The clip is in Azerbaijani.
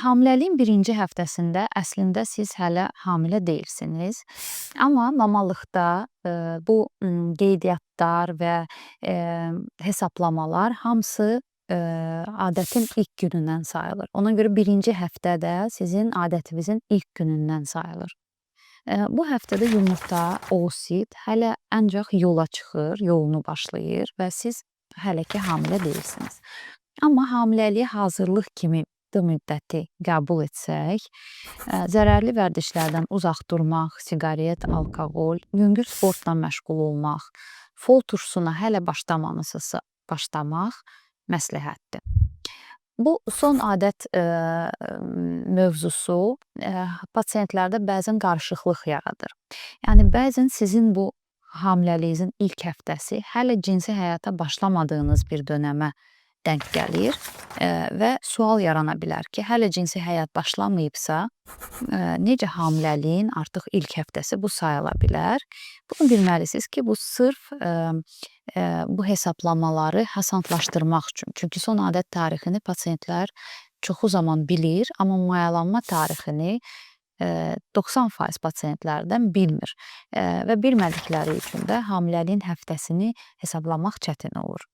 Hamiləliyin birinci həftəsində əslində siz hələ hamilə deyilsiniz. Amma mamalıqda bu qeydiyyatlar və hesablamalar hamısı adətin ilk günündən sayılır. Ona görə birinci həftə də sizin adətinizin ilk günündən sayılır. Bu həftədə yumurta, oosit hələ ancaq yola çıxır, yolunu başlayır və siz hələ ki hamilə deyilsiniz. Amma hamiləliyə hazırlıq kimi bu müddəti qəbul etsək, zərərli vərdişlərdən uzaq durmaq, siqaret, alkoqol, yüngül sportla məşğul olmaq, fol turşusuna hələ başlamamısınızsa başlamaq məsləhətdir. Bu son adət mövzusu pasientlərdə bəzən qarışıqlıq yaradır. Yəni bəzən sizin bu hamiləliyinizin ilk həftəsi hələ cinsi həyata başlamadığınız bir dönəmə denk gəlir və sual yarana bilər ki, hələ cinsi həyat başlamayıbsa, necə hamiləliyin artıq ilk həftəsi bu sayıla bilər? Bunu bilməlisiniz ki, bu sırf bu hesablamaları asanlaşdırmaq üçün. Çünki son adət tarixini pasientlər çoxu zaman bilir, amma mayalanma tarixini 90% pasientlərdən bilmir və bilmədikləri üçün də hamiləliyin həftəsini hesablamaq çətin olur.